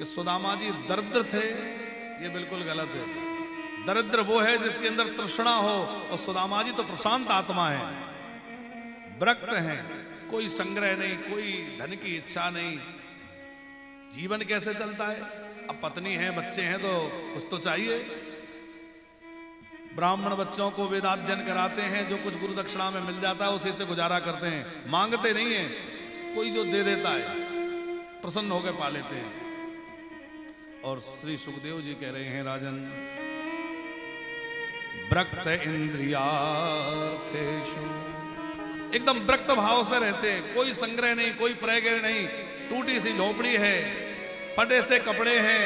कि सुदामा जी दरिद्र थे, ये बिल्कुल गलत है। दरिद्र वो है जिसके अंदर तृष्णा हो, और सुदामा जी तो प्रशांत आत्मा है, विरक्त हैं, कोई संग्रह नहीं, कोई धन की इच्छा नहीं। जीवन कैसे चलता है? अब पत्नी है, बच्चे हैं, तो कुछ तो चाहिए। ब्राह्मण बच्चों को वेदाध्ययन कराते हैं, जो कुछ गुरु दक्षिणा में मिल जाता है उसी से गुजारा करते हैं, मांगते नहीं है, कोई जो दे देता है प्रसन्न होकर पा लेते हैं। और श्री सुखदेव जी कह रहे हैं, राजन विरक्त इंद्रियार्थेषु, एकदम विरक्त भाव से रहते हैं, कोई संग्रह नहीं, कोई प्रयग्रह नहीं, टूटी सी झोपड़ी है, फटे से कपड़े हैं,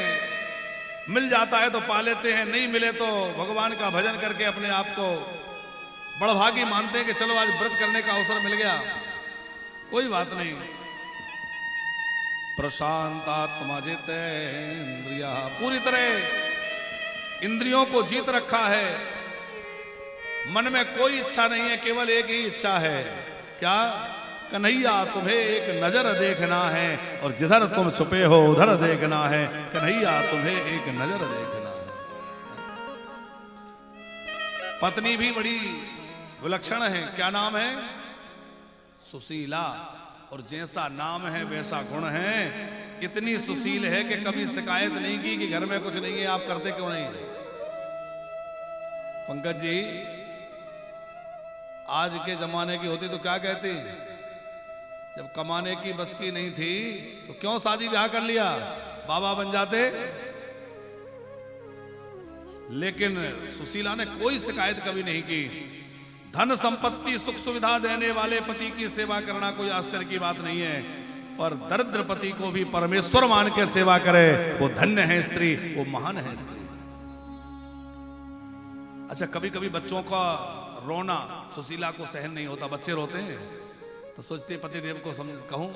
मिल जाता है तो पा लेते हैं, नहीं मिले तो भगवान का भजन करके अपने आप को बड़भागी मानते हैं कि चलो आज व्रत करने का अवसर मिल गया, कोई बात नहीं। प्रशांतात्मा जितेंद्रिया, पूरी तरह इंद्रियों को जीत रखा है, मन में कोई इच्छा नहीं है, केवल एक ही इच्छा है, क्या? कन्हैया तुम्हें एक नजर देखना है, और जिधर तुम छुपे हो उधर देखना है, कन्हैया तुम्हें एक नजर देखना है। पत्नी भी बड़ी विलक्षण है, क्या नाम है? सुशीला, और जैसा नाम है वैसा गुण है, इतनी सुशील है कि कभी शिकायत नहीं की कि घर में कुछ नहीं है, आप करते क्यों नहीं? पंकज जी, आज के जमाने की होती तो क्या कहती? जब कमाने की बस की नहीं थी तो क्यों शादी ब्याह कर लिया, बाबा बन जाते। लेकिन सुशीला ने कोई शिकायत कभी नहीं की। धन संपत्ति सुख सुविधा देने वाले पति की सेवा करना कोई आश्चर्य की बात नहीं है, पर दरिद्र पति को भी परमेश्वर मान के सेवा करे, वो धन्य है स्त्री, वो महान है स्त्री। अच्छा, कभी कभी बच्चों का रोना सुशीला को सहन नहीं होता, बच्चे रोते हैं तो सोचती है पतिदेव को समझ कहूं,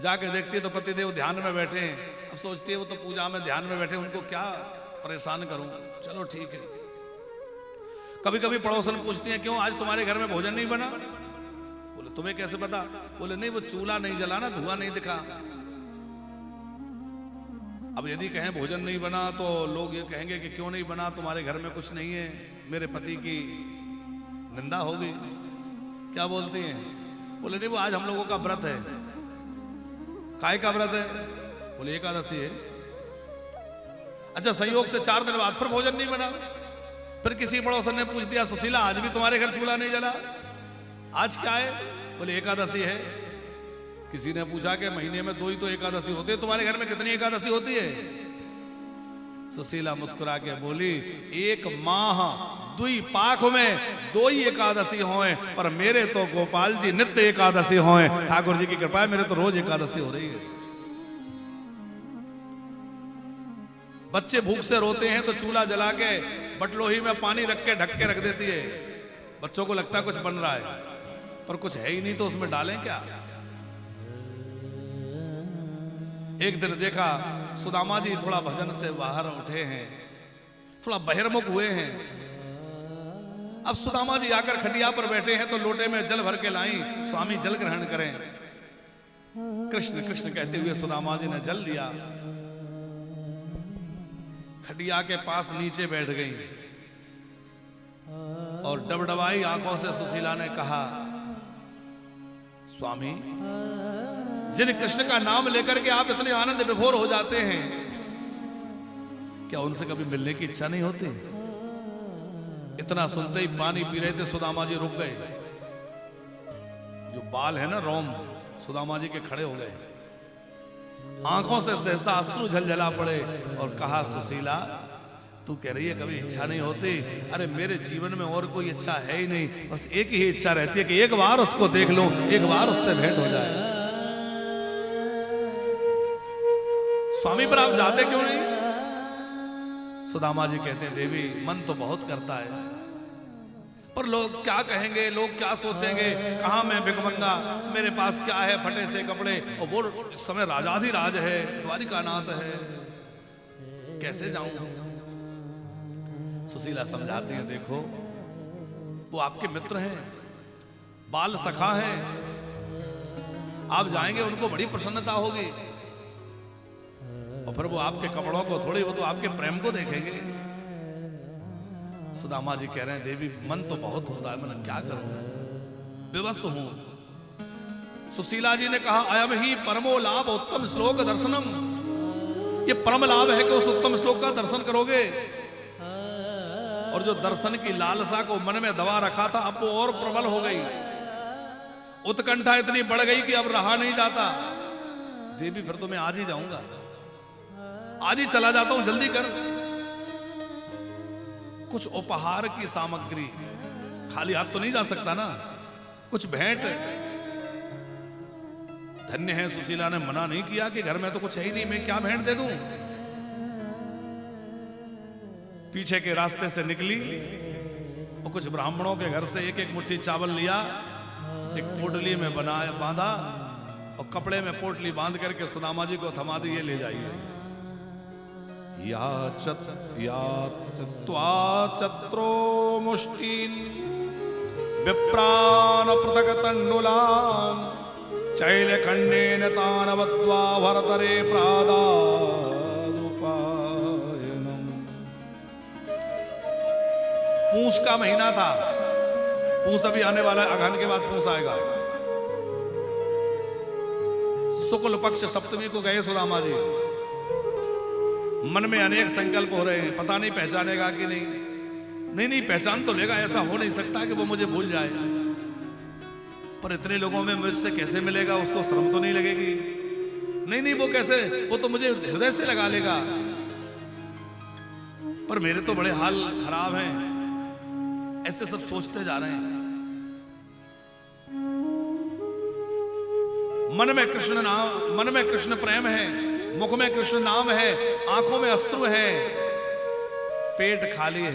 जाके देखती है तो पतिदेव ध्यान में बैठे हैं। अब सोचती है वो तो पूजा में ध्यान में बैठे, उनको क्या परेशान करूं, चलो ठीक है। कभी कभी पड़ोसन पूछती हैं, क्यों आज तुम्हारे घर में भोजन नहीं बना? बोले तुम्हें कैसे पता? बोले नहीं, वो चूल्हा नहीं जला ना, धुआं नहीं दिखा। अब यदि कहें भोजन नहीं बना तो लोग ये कहेंगे कि क्यों नहीं बना, तुम्हारे घर में कुछ नहीं है, मेरे पति की निंदा होगी। क्या बोलती हैं? बोले नहीं, वो आज हम लोगों का व्रत है। काय का व्रत है? बोले एकादशी है। अच्छा, संयोग से 4 दिन बाद फिर भोजन नहीं बना। फिर किसी पड़ोसन ने पूछ दिया, सुशीला आज भी तुम्हारे घर चूल्हा नहीं जला, आज क्या है? बोले एकादशी है। किसी ने पूछा कि महीने में 2 ही तो एकादशी होती है, तुम्हारे घर में कितनी एकादशी होती है? सुशीला मुस्कुरा के बोली, 1 माह 2 पाख में 2 ही एकादशी होए, पर मेरे तो गोपाल जी नित्य एकादशी होए। ठाकुर जी की कृपा है, मेरे तो रोज एकादशी हो रही है। बच्चे भूख से रोते हैं तो चूल्हा जला के बटलोही में पानी रख के ढक के रख देती है। बच्चों को लगता है कुछ बन रहा है, पर कुछ है ही नहीं, तो उसमें डालें क्या? एक दिन देखा सुदामा जी थोड़ा भजन से बाहर उठे हैं, थोड़ा बहिर्मुख हुए हैं। अब सुदामा जी आकर खटिया पर बैठे हैं तो लोटे में जल भर के लाई, स्वामी जल ग्रहण करें। कृष्ण कृष्ण कहते हुए सुदामा जी ने जल लिया, खटिया के पास नीचे बैठ गई और डबडबाई आंखों से सुशीला ने कहा, स्वामी, जिन कृष्ण का नाम लेकर के आप इतने आनंद विभोर हो जाते हैं, क्या उनसे कभी मिलने की इच्छा नहीं होती? इतना सुनते ही पानी पी रहे थे, सुदामा जी रुक गए। जो बाल है ना रोम, सुदामा जी के खड़े हो गए, आंखों से सहसा अश्रु झलझला पड़े और कहा, सुशीला तू कह रही है कभी इच्छा नहीं होती? अरे मेरे जीवन में और कोई इच्छा है ही नहीं, बस एक ही इच्छा रहती है कि एक बार उसको देख लूं, एक बार उससे भेंट हो जाए। स्वामी पर आप जाते क्यों नहीं? सुदामा जी कहते हैं, देवी मन तो बहुत करता है, पर लोग क्या कहेंगे, लोग क्या सोचेंगे, कहां मैं भिखमंगा, मेरे पास क्या है, फटे से कपड़े, और वो इस समय राजाधिराज है, द्वारिकानाथ है, कैसे जाऊं? सुशीला समझाती है, देखो वो आपके मित्र हैं, बाल सखा हैं, आप जाएंगे उनको बड़ी प्रसन्नता होगी। और फिर वो आपके कपड़ों को थोड़ी, वो तो आपके प्रेम को देखेंगे। सुदामा जी कह रहे हैं देवी मन तो बहुत होता है, मैं क्या करूं, विवश हूं। सुशीला जी ने कहा अयम ही परमो लाभ उत्तम श्लोक दर्शनम, ये परम लाभ है कि उस उत्तम श्लोक का दर्शन करोगे। और जो दर्शन की लालसा को मन में दबा रखा था अब वो और प्रबल हो गई, उत्कंठा इतनी बढ़ गई कि अब रहा नहीं जाता। देवी फिर तो मैं आज ही जाऊंगा, आज ही चला जाता हूं, जल्दी कर। कुछ उपहार की सामग्री, खाली हाथ तो नहीं जा सकता ना, कुछ भेंट। धन्य है सुशीला ने मना नहीं किया कि घर में तो कुछ है ही नहीं, मैं क्या भेंट दे दूं। पीछे के रास्ते से निकली और कुछ ब्राह्मणों के घर से एक एक मुट्ठी चावल लिया, एक पोटली में बनाया, बांधा और कपड़े में पोटली बांध करके सुदामा जी को थमा दी, ये ले जाइए। या त्वा चत्रो मुष्टीन विप्रान पृथक तंडुलान चैल खंडेन तान वत्वा भरतरे प्रादादुपायनम। पूस का महीना था, पूस अभी आने वाला है, अगहन के बाद पूस आएगा। शुक्ल पक्ष सप्तमी को गए सुदामा जी, मन में अनेक संकल्प हो रहे हैं, पता नहीं पहचानेगा कि नहीं पहचान तो लेगा, ऐसा हो नहीं सकता कि वो मुझे भूल जाए। पर इतने लोगों में मुझसे कैसे मिलेगा, उसको शर्म तो नहीं लगेगी? नहीं वो कैसे, वो तो मुझे हृदय से लगा लेगा। पर मेरे तो बड़े हाल खराब हैं, ऐसे सब सोचते जा रहे हैं। मन में कृष्ण नाम, मन में कृष्ण प्रेम है, मुख में कृष्ण नाम है, आंखों में अश्रु है, पेट खाली है,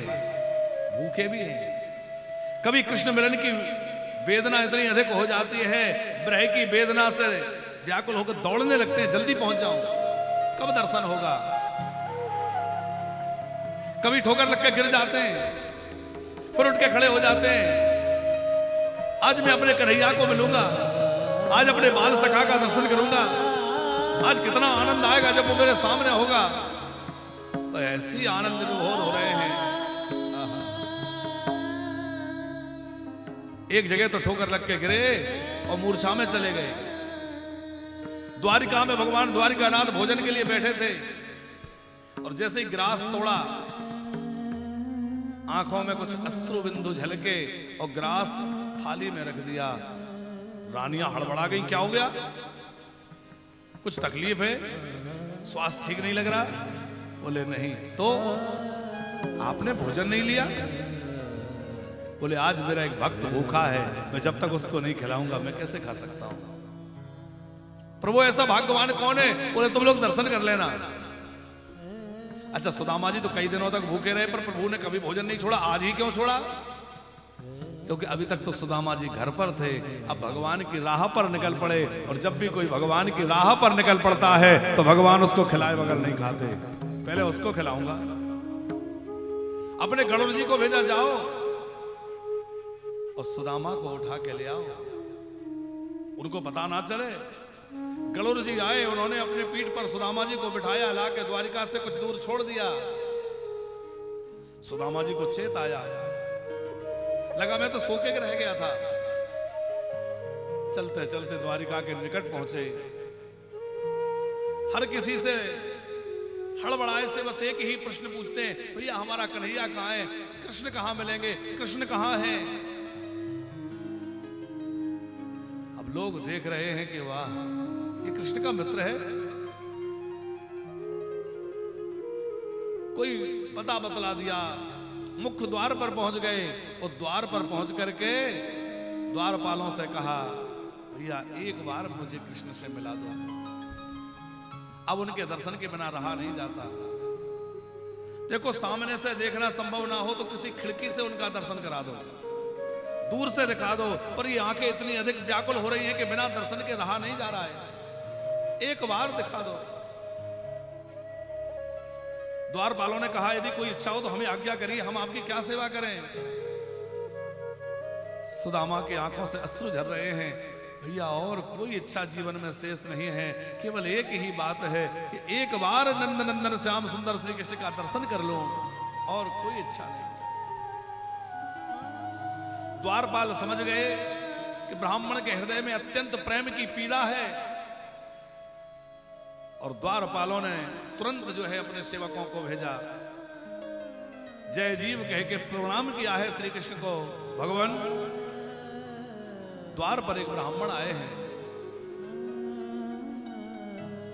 भूखे भी हैं। कभी कृष्ण मिलन की वेदना इतनी अधिक हो जाती है, विरह की वेदना से व्याकुल होकर दौड़ने लगते हैं, जल्दी पहुंच जाऊं, कब दर्शन होगा। कभी ठोकर लग के गिर जाते हैं, फिर उठ के खड़े हो जाते हैं। आज मैं अपने कन्हैया को मिलूंगा, आज अपने बाल सखा का दर्शन करूंगा, आज कितना आनंद आएगा जब वो मेरे सामने होगा। तो ऐसी आनंद विभोर हो रहे हैं। एक जगह तो ठोकर लग के गिरे और मूर्छा में चले गए। द्वारिका में भगवान द्वारिकानाथ भोजन के लिए बैठे थे और जैसे ही ग्रास तोड़ा, आंखों में कुछ अश्रु बिंदु झलके और ग्रास थाली में रख दिया। रानियां हड़बड़ा गई, क्या हो गया, कुछ तकलीफ है, स्वास्थ्य ठीक नहीं लग रहा? बोले नहीं। तो आपने भोजन नहीं लिया? बोले आज मेरा एक भक्त भूखा है, मैं जब तक उसको नहीं खिलाऊंगा मैं कैसे खा सकता हूं। प्रभु ऐसा भाग्यवान कौन है? बोले तुम लोग दर्शन कर लेना। अच्छा, सुदामा जी तो कई दिनों तक भूखे रहे, पर प्रभु ने कभी भोजन नहीं छोड़ा। आज ही क्यों छोड़ा? क्योंकि अभी तक तो सुदामा जी घर पर थे, अब भगवान की राह पर निकल पड़े। और जब भी कोई भगवान की राह पर निकल पड़ता है तो भगवान उसको खिलाए बगैर नहीं खाते। पहले उसको खिलाऊंगा। अपने गणुर जी को भेजा, जाओ और सुदामा को उठा के ले आओ, उनको पता ना चले। गणुर जी आए, उन्होंने अपनी पीठ पर सुदामा जी को बिठाया, ला के द्वारिका से कुछ दूर छोड़ दिया। सुदामा जी को चेत आया, लगा मैं तो सो के रह गया था। चलते चलते द्वारिका के निकट पहुंचे। हर किसी से हड़बड़ाए से बस एक ही प्रश्न पूछते हैं, भैया हमारा कन्हैया कहाँ है, कृष्ण कहाँ मिलेंगे, कृष्ण कहाँ है। अब लोग देख रहे हैं कि वाह, ये कृष्ण का मित्र है। कोई पता बतला दिया, मुख्य द्वार पर पहुंच गए और द्वार पर पहुंच करके द्वारपालों से कहा, भैया एक बार मुझे कृष्ण से मिला दो। अब उनके दर्शन के बिना रहा नहीं जाता। देखो, सामने से देखना संभव ना हो तो किसी खिड़की से उनका दर्शन करा दो, दूर से दिखा दो। पर ये आंखें इतनी अधिक व्याकुल हो रही हैं कि बिना दर्शन के रहा नहीं जा रहा है। एक बार दिखा दो। द्वारपालों ने कहा, यदि कोई इच्छा हो तो हमें आज्ञा करिए, हम आपकी क्या सेवा करें। सुदामा की आंखों से अश्रु झर रहे हैं। भैया और कोई इच्छा जीवन में शेष नहीं है, केवल एक ही बात है कि एक बार नंद नंदन श्याम सुंदर श्री कृष्ण का दर्शन कर लो, और कोई इच्छा नहीं। द्वारपाल समझ गए कि ब्राह्मण के हृदय में अत्यंत प्रेम की पीड़ा है, और द्वारपालों ने तुरंत जो है अपने सेवकों को भेजा, जय जीव कह के प्रणाम किया है श्री कृष्ण को। भगवान, द्वार पर एक ब्राह्मण आए हैं,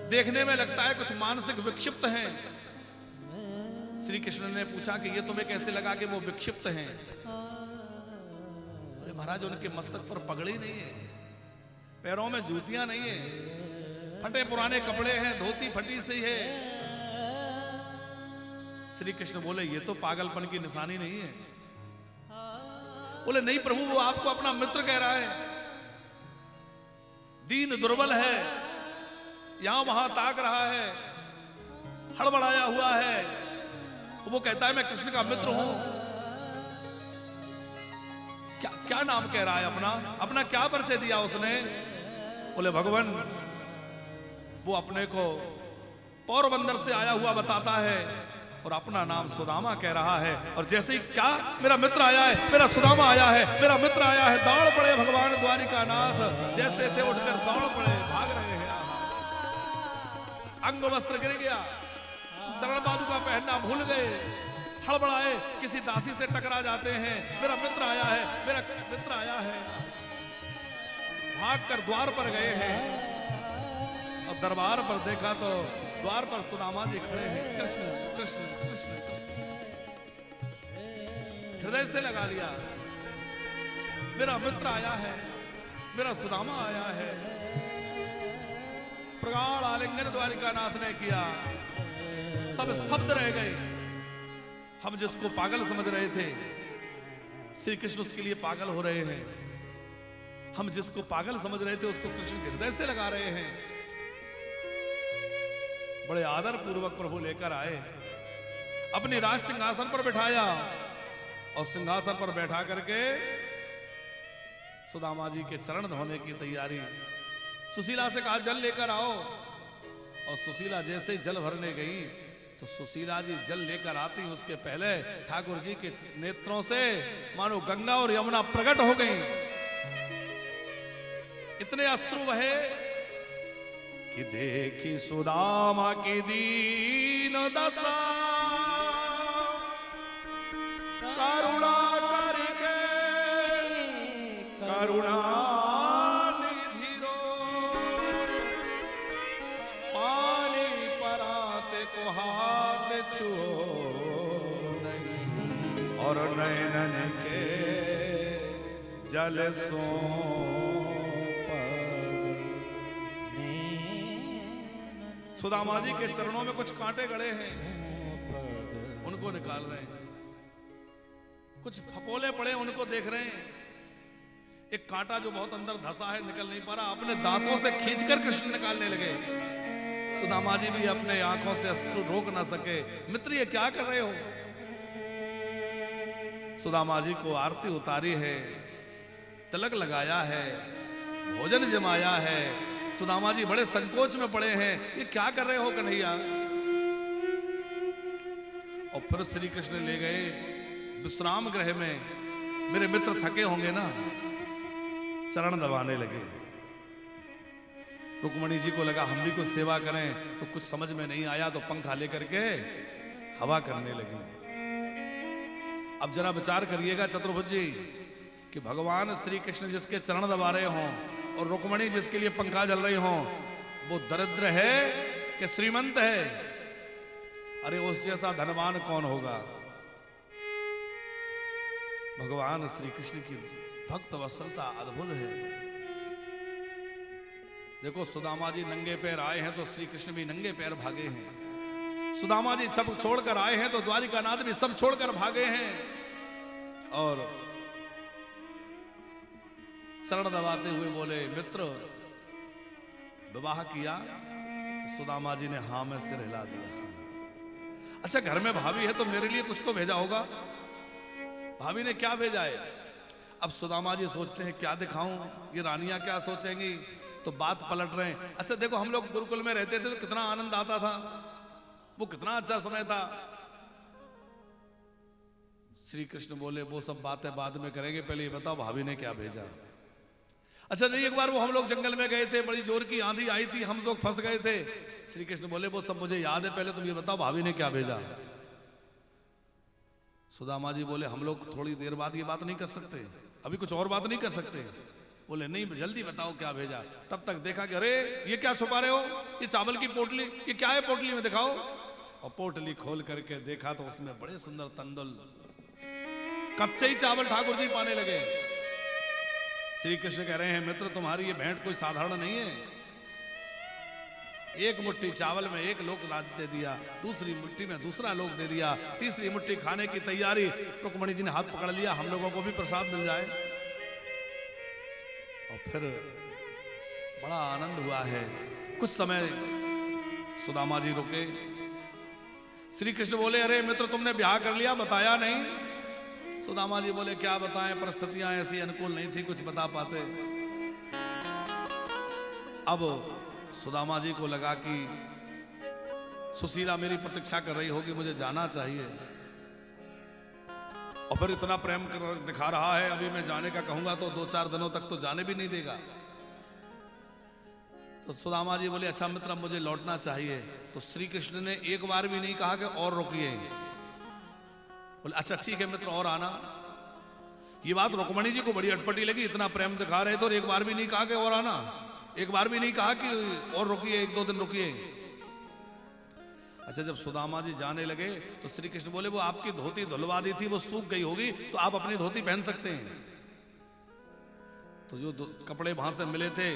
देखने में लगता है कुछ मानसिक विक्षिप्त हैं। श्री कृष्ण ने पूछा कि ये तुम्हें कैसे लगा कि वो विक्षिप्त हैं? अरे महाराज, उनके मस्तक पर पगड़ी नहीं है, पैरों में जूतियां नहीं है, फटे पुराने कपड़े हैं, धोती फटी सी है। श्री कृष्ण बोले ये तो पागलपन की निशानी नहीं है। बोले नहीं प्रभु, वो आपको अपना मित्र कह रहा है, दीन दुर्बल है, यहां वहां ताक रहा है, हड़बड़ाया हुआ है। वो कहता है मैं कृष्ण का मित्र हूं। क्या क्या नाम कह रहा है अपना क्या परिचय दिया उसने? बोले भगवान, वो अपने को पोरबंदर से आया हुआ बताता है और अपना नाम सुदामा कह रहा है। और जैसे ही क्या मेरा मित्र आया है, मेरा सुदामा आया है, मेरा मित्र आया है, दौड़ पड़े भगवान द्वारिकानाथ, जैसे थे उठकर दौड़ पड़े, भाग रहे हैं। अंग वस्त्र गिर गया, चरण पादुका पहनना भूल गए, हड़बड़ाए, किसी दासी से टकरा जाते हैं, मेरा मित्र आया है, मेरा मित्र आया है। भागकर द्वार पर गए हैं और दरबार पर देखा तो द्वार पर सुदामा जी खड़े हैं। कृष्ण कृष्ण कृष्ण कृष्ण, हृदय से लगा लिया, मेरा मित्र आया है, मेरा सुदामा आया है। प्रगाढ़ आलिंगन द्वारिकानाथ ने किया, सब स्तब्ध रह गए। हम जिसको पागल समझ रहे थे, श्री कृष्ण उसके लिए पागल हो रहे हैं। हम जिसको पागल समझ रहे थे, उसको कृष्ण के हृदय से लगा रहे हैं। बड़े आदर पूर्वक प्रभु लेकर आए, अपनी राज सिंहासन पर बिठाया और सिंहासन पर बैठा करके सुदामा जी के चरण धोने की तैयारी। सुशीला से कहा जल लेकर आओ, और सुशीला जैसे ही जल भरने गई तो सुशीला जी जल लेकर आती, उसके पहले ठाकुर जी के नेत्रों से मानो गंगा और यमुना प्रकट हो गई। इतने अश्रु बहे कि देखी सुदामा की दीन दशा, करुणा करके करुणा निधि रो, पानी पराते को हाथ छू नहीं, और नैनन के जल सो सुदामा जी के चरणों में कुछ कांटे गड़े हैं, उनको निकाल रहे हैं। कुछ फपोले पड़े, उनको देख रहे हैं। एक कांटा जो बहुत अंदर धंसा है, निकल नहीं पा रहा, अपने दांतों से खींचकर कृष्ण निकालने लगे। सुदामा जी भी अपने आंखों से अश्रु रोक ना सके। मित्र ये क्या कर रहे हो? सुदामा जी को आरती उतारी है, तिलक लगाया है, भोजन जमाया है। सुदामा जी बड़े संकोच में पड़े हैं, ये क्या कर रहे हो कन्हैया? और फिर श्री कृष्ण ले गए विश्राम गृह में। मेरे मित्र थके होंगे ना, चरण दबाने लगे। रुक्मणी जी को लगा हम भी कुछ सेवा करें, तो कुछ समझ में नहीं आया तो पंखा लेकर के हवा करने लगी। अब जरा विचार करिएगा चतुर्भुज जी कि भगवान श्री कृष्ण जिसके चरण दबा रहे हों और रुक्मणी जिसके लिए पंखा जल रही हो, वो दरिद्र है कि श्रीमंत है? अरे उस जैसा धनवान कौन होगा? भगवान श्री कृष्ण की भक्त वत्सलता अद्भुत है। देखो सुदामा जी नंगे पैर आए हैं तो श्री कृष्ण भी नंगे पैर भागे हैं। सुदामा जी सब छोड़कर आए हैं तो द्वारिकानाथ भी सब छोड़कर भागे हैं। और चरण दबाते हुए बोले मित्र विवाह किया? तो सुदामा जी ने हाँ में सिर हिला दिया। अच्छा घर में भाभी है तो मेरे लिए कुछ तो भेजा होगा। भाभी ने क्या भेजा है? अब सुदामा जी सोचते हैं क्या दिखाऊं, ये रानियां क्या सोचेंगी, तो बात पलट रहे हैं। अच्छा देखो, हम लोग गुरुकुल में रहते थे तो कितना आनंद आता था, वो कितना अच्छा समय था। श्री कृष्ण बोले वो सब बातें बाद में करेंगे, पहले ये बताओ भाभी ने क्या भेजा। अच्छा नहीं, एक बार वो हम लोग जंगल में गए थे, बड़ी जोर की आंधी आई थी, हम लोग फंस गए थे। श्री कृष्ण बोले वो सब मुझे याद है, पहले तुम ये बताओ भाभी ने क्या भेजा। सुदामा जी बोले हम लोग थोड़ी देर बाद ये बात नहीं कर सकते, अभी कुछ और बात नहीं कर सकते। बोले नहीं जल्दी बताओ क्या भेजा। तब तक देखा कि अरे ये क्या छुपा रहे हो, ये चावल की पोटली, ये क्या है पोटली में, दिखाओ। और पोटली खोल करके देखा तो उसमें बड़े सुंदर तंदुल, कच्चे ही चावल ठाकुर जी पाने लगे। श्री कृष्ण कह रहे हैं मित्र तुम्हारी ये भेंट कोई साधारण नहीं है। एक मुट्ठी चावल में एक लोक राज दे दिया, दूसरी मुट्ठी में दूसरा लोक दे दिया, तीसरी मुट्ठी खाने की तैयारी। रुक्मणी जी ने हाथ पकड़ लिया, हम लोगों को भी प्रसाद मिल जाए। और फिर बड़ा आनंद हुआ है। कुछ समय सुदामा जी रुके। श्री कृष्ण बोले अरे मित्र तुमने ब्याह कर लिया, बताया नहीं। सुदामा जी बोले क्या बताएं, परिस्थितियां ऐसी अनुकूल नहीं थी, कुछ बता पाते। अब सुदामा जी को लगा कि सुशीला मेरी प्रतीक्षा कर रही होगी, मुझे जाना चाहिए। और फिर इतना प्रेम दिखा रहा है, अभी मैं जाने का कहूंगा तो 2-4 दिनों तक तो जाने भी नहीं देगा। तो सुदामा जी बोले अच्छा मित्र मुझे लौटना चाहिए। तो श्री कृष्ण ने एक बार भी नहीं कहा कि और रुकिए। बोले अच्छा ठीक है मित्र और आना। ये बात रुक्मणी जी को बड़ी अटपटी लगी, इतना प्रेम दिखा रहे थे और एक बार भी नहीं कहा कि और आना, एक बार भी नहीं कहा कि और रुकिए, 1-2 दिन रुकिए। अच्छा जब सुदामा जी जाने लगे तो श्री कृष्ण बोले वो आपकी धोती धुलवा दी थी, वो सूख गई होगी, तो आप अपनी धोती पहन सकते हैं। तो जो कपड़े वहां से मिले थे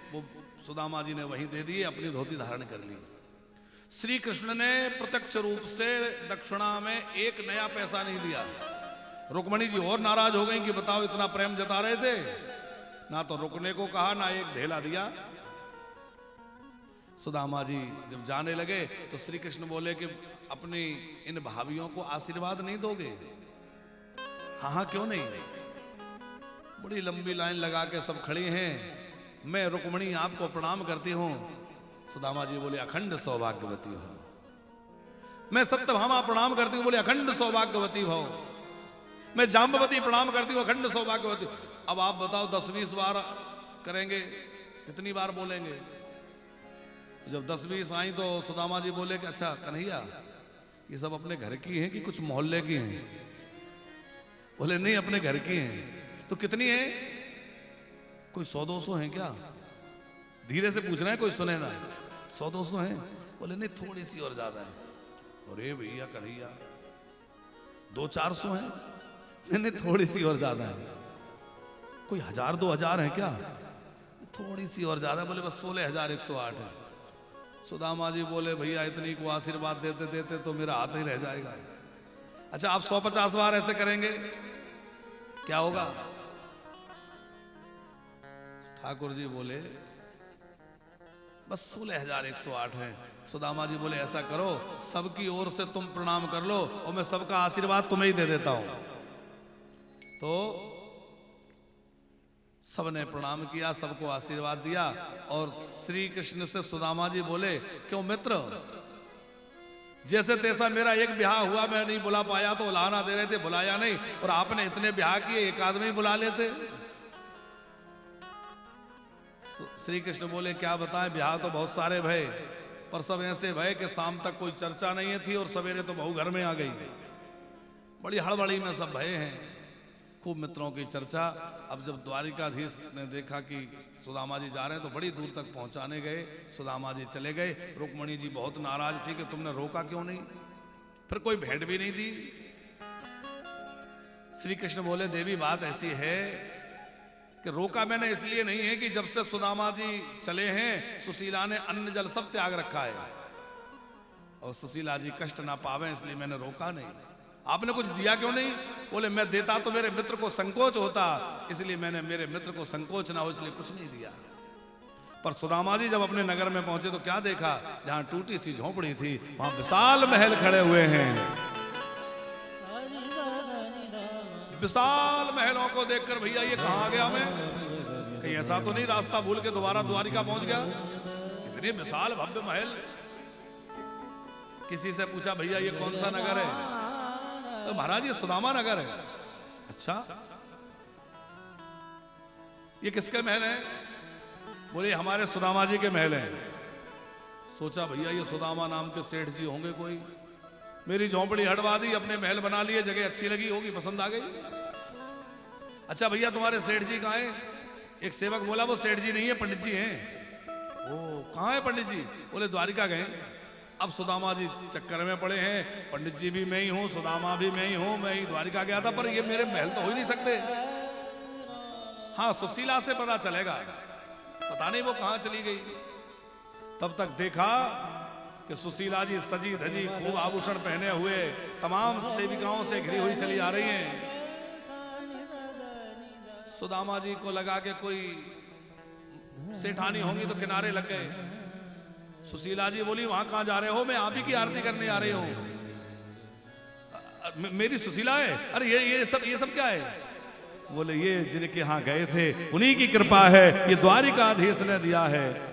वो सुदामा जी ने वहीं दे दिए, अपनी धोती धारण कर ली। श्री कृष्ण ने प्रत्यक्ष रूप से दक्षिणा में एक नया पैसा नहीं दिया। रुक्मणी जी और नाराज हो गई कि बताओ इतना प्रेम जता रहे थे, ना तो रुकने को कहा ना एक ढेला दिया। सुदामा जी जब जाने लगे तो श्री कृष्ण बोले कि अपनी इन भाभियों को आशीर्वाद नहीं दोगे? हाँ हाँ क्यों नहीं। बड़ी लंबी लाइन लगा के सब खड़ी हैं, मैं रुक्मणी आपको प्रणाम करती हूं। सुदामा जी बोले अखंड सौभाग्यवती हो। मैं सत्यभामा प्रणाम करती हूं, बोले अखंड सौभाग्यवती हो। मैं जाम्बवती प्रणाम करती हूं, अखंड सौभाग्यवती। अब आप बताओ 10-20 बार करेंगे, कितनी बार बोलेंगे? जब 10-20 आई तो सुदामा जी बोले कि अच्छा कन्हैया ये सब अपने घर की हैं कि कुछ मोहल्ले की हैं? बोले नहीं अपने घर की हैं। तो कितनी है? कोई 100-200 हैं क्या? धीरे से पूछना है, कोई सुने ना। 100-200 हैं? बोले नहीं थोड़ी सी और ज्यादा है। अरे भैया कन्हैया 200-400 हैं? नहीं थोड़ी सी और ज्यादा है। कोई 1000-2000 है क्या? थोड़ी सी और ज्यादा। बोले बस 16,108 है। सुदामा जी बोले भैया इतनी को आशीर्वाद देते देते तो मेरा हाथ ही रह जाएगा। अच्छा आप 150 बार ऐसे करेंगे क्या होगा? ठाकुर जी बोले बस 16,108 है। सुदामा जी बोले ऐसा करो सबकी ओर से तुम प्रणाम कर लो और मैं सबका आशीर्वाद तुम्हें ही दे देता हूं। तो सबने प्रणाम किया, सबको आशीर्वाद दिया। और श्री कृष्ण से सुदामा जी बोले क्यों मित्र, जैसे तैसा मेरा एक ब्याह हुआ, मैं नहीं बुला पाया तो लाना दे रहे थे, बुलाया नहीं, और आपने इतने ब्याह किए एक आदमी बुला लेते। श्री कृष्ण बोले क्या बताएं, ब्याह तो बहुत सारे भय, पर सब ऐसे भय कि शाम तक कोई चर्चा नहीं थी और सवेरे तो बहू घर में आ गई। बड़ी हड़बड़ी में सब भय हैं, खूब मित्रों की चर्चा। अब जब द्वारिकाधीश ने देखा कि सुदामा जी जा रहे हैं तो बड़ी दूर तक पहुंचाने गए। सुदामा जी चले गए। रुक्मणी जी बहुत नाराज थी कि तुमने रोका क्यों नहीं, फिर कोई भेंट भी नहीं दी। श्री कृष्ण बोले देवी बात ऐसी है कि रोका मैंने इसलिए नहीं है कि जब से सुदामा जी चले हैं सुशीला ने अन्न जल सब त्याग रखा है और सुशीला जी कष्ट ना पावे, इसलिए मैंने रोका नहीं। आपने कुछ दिया क्यों नहीं? बोले मैं देता तो मेरे मित्र को संकोच होता, इसलिए मैंने मेरे मित्र को संकोच ना हो इसलिए कुछ नहीं दिया। पर सुदामा जी जब अपने नगर में पहुंचे तो क्या देखा, जहां टूटी सी झोपड़ी थी वहां विशाल महल खड़े हुए हैं। विशाल महलों को देखकर भैया ये कहाँ आ गया मैं, कहीं ऐसा तो नहीं रास्ता भूल के दोबारा द्वारिका पहुंच गया। इतने विशाल भव्य महल। किसी से पूछा भैया ये कौन सा नगर है, तो महाराज ये सुदामा नगर है। अच्छा ये किसके महल है, बोले हमारे सुदामा जी के महल हैं। सोचा भैया ये सुदामा नाम के सेठ जी होंगे कोई, मेरी झोंपड़ी हटवा दी, अपने महल बना लिए, जगह अच्छी लगी होगी, पसंद आ गई। अच्छा भैया तुम्हारे सेठ जी कहाँ हैं? एक सेवक बोला वो सेठ जी नहीं है, पंडित जी हैं। ओ कहाँ है पंडित जी? बोले द्वारिका गए। अब सुदामा जी चक्कर में पड़े हैं, पंडित जी भी मैं ही हूं, सुदामा भी मैं ही हूं, मैं ही द्वारिका गया था, पर ये मेरे महल तो हो ही नहीं सकते। हाँ सुशीला से पता चलेगा, पता नहीं वो कहां चली गई। तब तक देखा कि सुशीला जी सजी धजी खूब आभूषण पहने हुए तमाम सेविकाओं से घिरी हुई चली आ रही हैं। सुदामा जी को लगा कि कोई सेठानी होंगी तो किनारे लग गए। सुशीला जी बोली वहां कहां जा रहे हो? मैं आप ही की आरती करने आ रही हूं। मेरी सुशीला है? अरे ये सब क्या है? बोले ये जिनके यहां गए थे उन्हीं की कृपा है, ये द्वारिकाधीश ने दिया है।